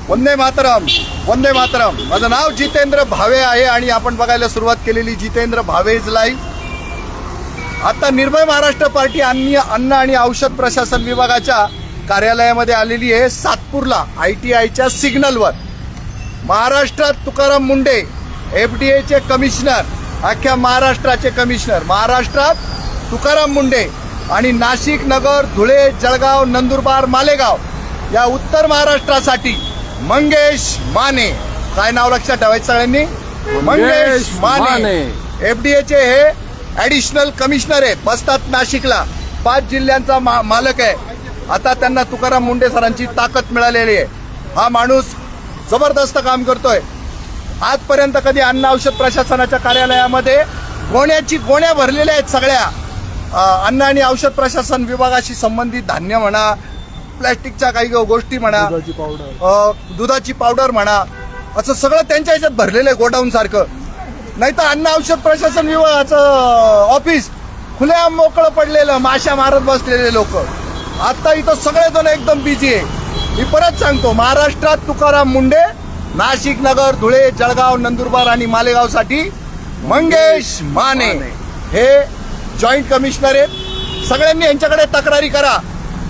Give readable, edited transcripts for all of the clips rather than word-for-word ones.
वंदे मातरम, वंदे मातरम. माझं नाव जितेंद्र भावे आहे आणि आपण बघायला सुरुवात केलेली जितेंद्र भावेज लाईव्ह. आता निर्भय महाराष्ट्र पार्टी अन्न आणि औषध प्रशासन विभागाच्या कार्यालयामध्ये आलेली आहे. सातपूरला ITIच्या सिग्नलवर महाराष्ट्रात तुकाराम मुंडे FDAचे कमिशनर, अख्ख्या महाराष्ट्राचे कमिशनर महाराष्ट्रात तुकाराम मुंडे आणि नाशिक, नगर, धुळे, जळगाव, नंदुरबार, मालेगाव या उत्तर महाराष्ट्रासाठी मंगेश माने. काय नाव लक्षात ठेवायचं सगळ्यांनी? मंगेश माने. FDAचे हे ॲडिशनल कमिशनर आहे, बसतात नाशिकला. 5 जिल्ह्यांचा मालक आहे. आता त्यांना तुकाराम मुंडे सरांची ताकद मिळालेली आहे. हा माणूस जबरदस्त काम करतोय. आजपर्यंत कधी अन्न औषध प्रशासनाच्या कार्यालयामध्ये गोण्या भरलेल्या आहेत. सगळ्या अन्न आणि औषध प्रशासन विभागाशी संबंधित धान्य म्हणा, प्लॅस्टिकच्या काही गोष्टी म्हणा, दुधाची पावडर म्हणा, असं सगळं त्यांच्या ह्याच्यात भरलेलं आहे गोडाऊन सारखं. नाही तर अन्न औषध प्रशासन विभागाचं ऑफिस खुलेआम मोकळं पडलेलं, माशा मारत बसलेले लोक. आता इथं सगळेजण एकदम बिझी आहे. मी परत सांगतो, महाराष्ट्रात तुकाराम मुंडे, नाशिक, नगर, धुळे, जळगाव, नंदुरबार आणि मालेगावसाठी मंगेश माने हे जॉईंट कमिशनर आहेत. सगळ्यांनी यांच्याकडे तक्रारी करा.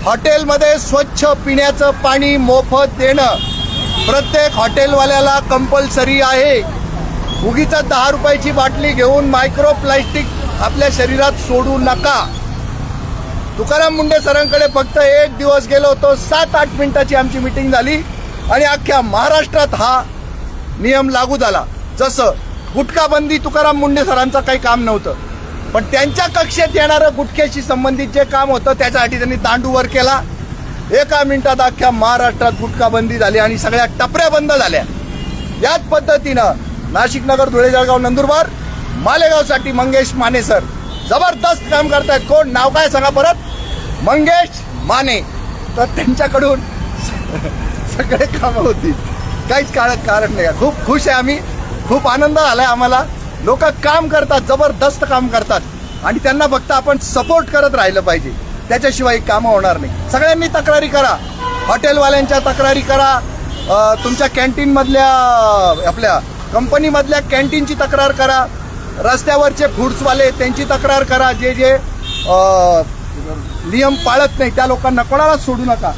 हॉटेलमध्ये स्वच्छ पिण्याचं पाणी मोफत देणं प्रत्येक हॉटेलवाल्याला कंपल्सरी आहे. उगीच 10 रुपयाची बाटली घेऊन मायक्रो प्लास्टिक आपल्या शरीरात सोडू नका. तुकाराम मुंडे सरांकडे फक्त 1 दिवस गेलो होतो. 7-8 मिनिटाची आमची मीटिंग झाली आणि अख्ख्या महाराष्ट्रात हा नियम लागू झाला. जसं गुटखाबंदी तुकाराम मुंडे सरांचं काही काम नव्हतं, पण त्यांच्या कक्षेत येणारं गुटख्याशी संबंधित जे काम होतं त्याच्यासाठी त्यांनी दांडूवर केला. 1 मिनिटात अख्ख्या महाराष्ट्रात गुटखाबंदी झाली आणि सगळ्या टपऱ्या बंद झाल्या. याच पद्धतीनं नाशिक, नगर, धुळे, जळगाव, नंदुरबार, मालेगावसाठी मंगेश माने सर जबरदस्त काम करतायत. कोण नाव काय सांगा परत? मंगेश माने. तर त्यांच्याकडून सगळे कामं होतील, काहीच कारण नाही. खूप खुश आहे आम्ही, खूप आनंद झालाय आम्हाला. लोक काम करतात, जबरदस्त काम करतात आणि त्यांना फक्त आपण सपोर्ट करत राहिलं पाहिजे, त्याच्याशिवाय कामं होणार नाही. सगळ्यांनी तक्रारी करा, हॉटेलवाल्यांच्या तक्रारी करा, तुमच्या कॅन्टीनमधल्या, आपल्या कंपनीमधल्या कॅन्टीनची तक्रार करा, रस्त्यावरचे फूड्सवाले त्यांची तक्रार करा. जे नियम पाळत नाही त्या लोकांना कोणालाच सोडू नका.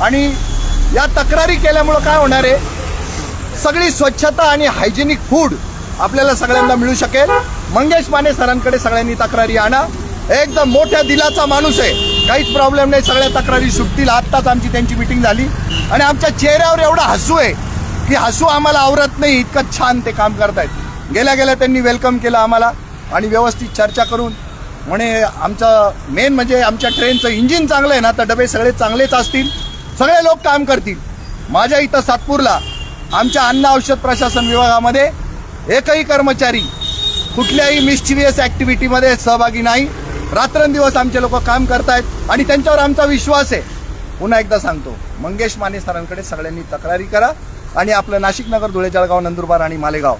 आणि या तक्रारी केल्यामुळं काय होणार आहे, सगळी स्वच्छता आणि हायजेनिक फूड आपल्याला सगळ्यांना मिळू शकेल. मंगेश माने सरांकडे सगळ्यांनी तक्रारी आणा. एकदम मोठ्या दिलाचा माणूस आहे, काहीच प्रॉब्लेम नाही, सगळ्या तक्रारी सुटतील. आत्ताच आमची त्यांची मीटिंग झाली आणि आमच्या चेहऱ्यावर एवढा हसू आहे की हसू आम्हाला आवरत नाही, इतकं छान ते काम करतायत. गेल्या त्यांनी वेलकम केलं आम्हाला आणि व्यवस्थित चर्चा करून म्हणे आमचं मेन म्हणजे आमच्या ट्रेनचं इंजिन चांगलं आहे ना, तर डबे सगळे चांगलेच असतील, सगळे लोक काम करतील. माझ्या इथं सातपूरला आमच्या अन्न औषध प्रशासन विभागामध्ये एकही कर्मचारी कुठल्याही मिस्चिवियस ॲक्टिव्हिटीमध्ये सहभागी नाही. रात्रंदिवस आमचे लोक काम करतायत आणि त्यांच्यावर आमचा विश्वास आहे. पुन्हा एकदा सांगतो, मंगेश माने सरांकडे सगळ्यांनी तक्रारी करा आणि आपलं नाशिक, नगर, धुळे, जळगाव, नंदुरबार आणि मालेगाव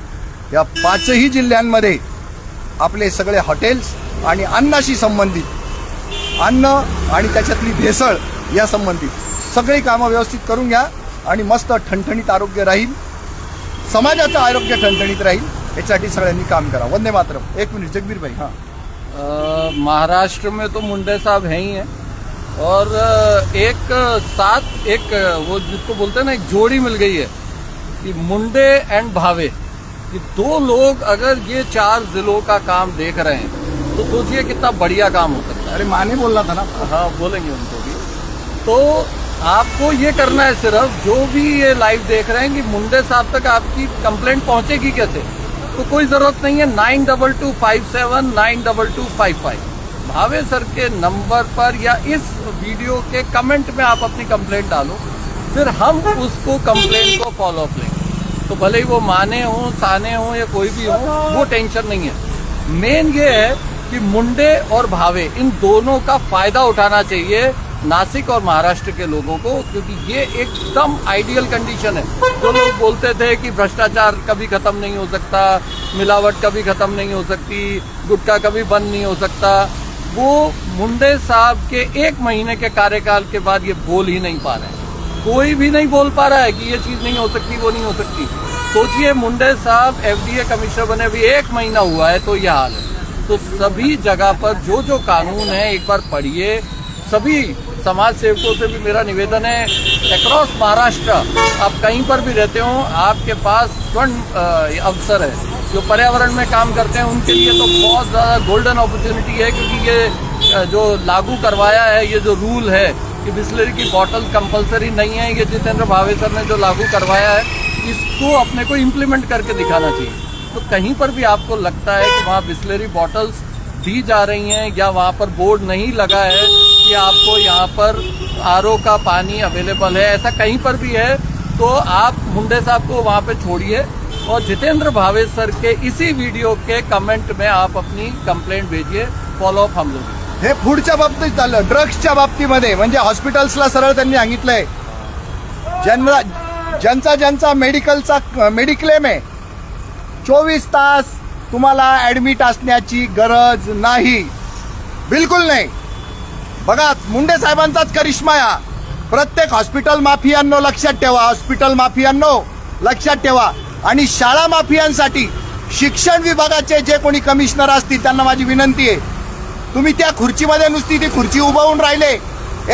या 5ही जिल्ह्यांमध्ये आपले सगळे हॉटेल्स आणि अन्नाशी संबंधित, अन्न आणि त्याच्यातली भेसळ या संबंधित सगळी कामं व्यवस्थित करून घ्या आणि मस्त ठणठणीत आरोग्य राहील, समाजाचं आरोग्य ठणठणीत राहील, याच्यासाठी सगळ्यांनी काम करा. वंदे मातरम. 1 मिनिट जगबीर भाई. हाँ, महाराष्ट्र में तो मुंडे साहब हैं ही हैं और एक साथ एक वो जिसको बोलते हैं ना, एक जोड़ी मिल गई है कि मुंडे एंड भावे, कि 2 लोग अगर ये 4 जिलों का काम देख रहे हैं तो सोचिए कितना बढ़िया काम हो सकता है. अरे माने बोलना था ना. हाँ, बोलेंगे उनको भी. तो आपको ये करना है, सिर्फ जो भी ये लाइव देख रहे हैं कि मुंडे साहब तक आपकी कंप्लेंट पहुंचेगी कैसे, तो कोई जरूरत नहीं है. 9227922255 भावे सर के नंबर पर या इस वीडियो के कमेंट में आप अपनी कंप्लेंट डालो, फिर हम उसको कंप्लेंट को फॉलो अप लेंगे. तो भले ही वो माने हों, साने हों या कोई भी हो, वो टेंशन नहीं है. मेन ये है कि मुंडे और भावे इन दोनों का फायदा उठाना चाहिए नासिक और महाराष्ट्र के लोगों को, क्योंकि ये एकदम आइडियल कंडीशन है. जो लोग बोलते थे कि भ्रष्टाचार कभी खत्म नहीं हो सकता, मिलावट कभी खत्म नहीं हो सकती, गुटखा कभी बंद नहीं हो सकता, वो मुंडे साहब के 1 महीने के कार्यकाल के बाद ये बोल ही नहीं पा रहे हैं. कोई भी नहीं बोल पा रहा है कि ये चीज नहीं हो सकती, वो नहीं हो सकती। सोचिए, मुंडे साहब एफडीए कमिश्नर बने अभी 1 महीना हुआ है तो ये हाल है। तो सभी जगह पर जो जो कानून है एक बार पढ़िए। सभी समाज सेवकों से भी मेरा निवेदन है, अक्रॉस महाराष्ट्र आप कहीं पर भी रहते हो, आपके पास स्वर्ण अवसर है। जो पर्यावरण में काम करते हैं उनके लिए तो बहुत ज़्यादा गोल्डन अपॉर्चुनिटी है, क्योंकि ये जो लागू करवाया है, ये जो रूल है कि बिस्लरी की बॉटल कंपलसरी नहीं है, ये जितेंद्र भावे सर ने जो लागू करवाया है, इसको अपने को इम्प्लीमेंट करके दिखाना चाहिए। तो कहीं पर भी आपको लगता है कि वहाँ बिस्लरी बॉटल्स दी जा रही हैं या वहाँ पर बोर्ड नहीं लगा है कि आपको यहाँ पर आरओ का पानी अवेलेबल है, ऐसा कहीं पर भी है तो आप मुंडे साहब को वहाँ पे छोड़िए और जितेंद्र भावे सर के इसी वीडियो के कमेंट में आप अपनी कंप्लेंट भेजिए, फॉलोअप हम लोग। हे फूडच्या बाबतीत झालं, ड्रग्सच्या बाबतीमध्ये म्हणजे हॉस्पिटल्सला सरळ त्यांनी सांगितलंय ज्यांचा मेडिकलचा मेडिक्लेम आहे 24 तास तुम्हाला ऍडमिट असण्याची गरज नाही, बिलकुल नाही। बघा, मुंडे साहेबांचाच करिश्मा या। प्रत्येक हॉस्पिटल माफियांनो लक्षात ठेवा, हॉस्पिटल माफियांनो लक्षात ठेवा। आणि शाळा माफियांसाठी शिक्षण विभागाचे जे कोणी कमिशनर असतील त्यांना माझी विनंती आहे, तुम्ही त्या खुर्चीमध्ये नुसती ती खुर्ची उभारून राहिले।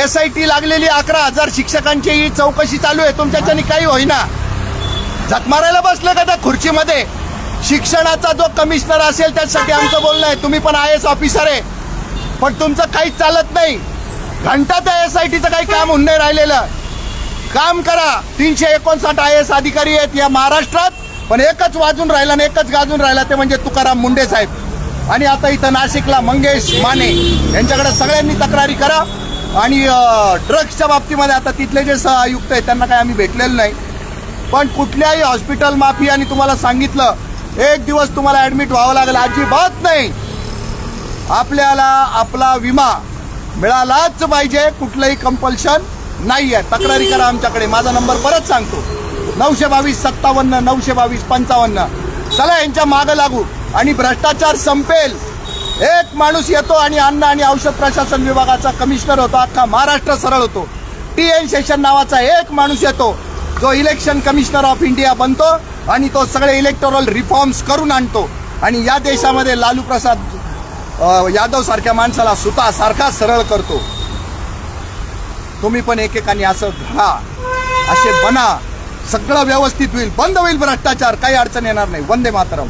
SIT लागलेली 11,000 शिक्षकांची ही चौकशी चालू आहे, तुमच्याच्यानी काही होईना। झक मारायला बसलं का त्या खुर्चीमध्ये? शिक्षणाचा जो कमिशनर असेल त्यासाठी आमचं बोलणं आहे, तुम्ही पण IAS ऑफिसर आहे, पण तुमचं काहीच चालत नाही। घंटा त्या SITचं काही काम होऊन नाही राहिलेलं। काम करा। 359 IAS अधिकारी आहेत या महाराष्ट्रात, पण एकच वाजून राहिला आणि एकच गाजून राहिला, ते म्हणजे तुकाराम मुंडे साहेब। आणि आता इथं नाशिकला मंगेश माने यांच्याकडे सगळ्यांनी तक्रारी करा। आणि ड्रग्सच्या बाबतीमध्ये आता तिथले जे सहआयुक्त आहेत त्यांना काही आम्ही भेटलेलं नाही, पण कुठल्याही हॉस्पिटल माफियाने तुम्हाला सांगितलं 1 दिवस तुम्हाला ऍडमिट व्हावं लागेल, अजिबात नाही। आपल्याला आपला विमा मिळालाच पाहिजे, कुठलंही कंपल्शन नाही आहे। तक्रारी करा आमच्याकडे। माझा नंबर परत सांगतो, 922 57 922 55। चला यांच्या मागं लागू आणि भ्रष्टाचार संपेल। एक माणूस येतो आणि अन्न आणि औषध प्रशासन विभागाचा कमिशनर होतो, अख्खा महाराष्ट्र सरळ होतो। TN शेषन नावाचा एक माणूस येतो जो इलेक्शन कमिशनर ऑफ इंडिया बनतो आणि तो सगळे इलेक्टोरल रिफॉर्म्स करून आणतो आणि या देशामध्ये लालू प्रसाद यादव सारख्या माणसाला सुता सारखा सरळ करतो। तुम्ही पण एकेकाने असं घडा, असे बना, सगळं व्यवस्थित होईल, बंद होईल भ्रष्टाचार, काही अडचण येणार नाही। वंदे मातरम।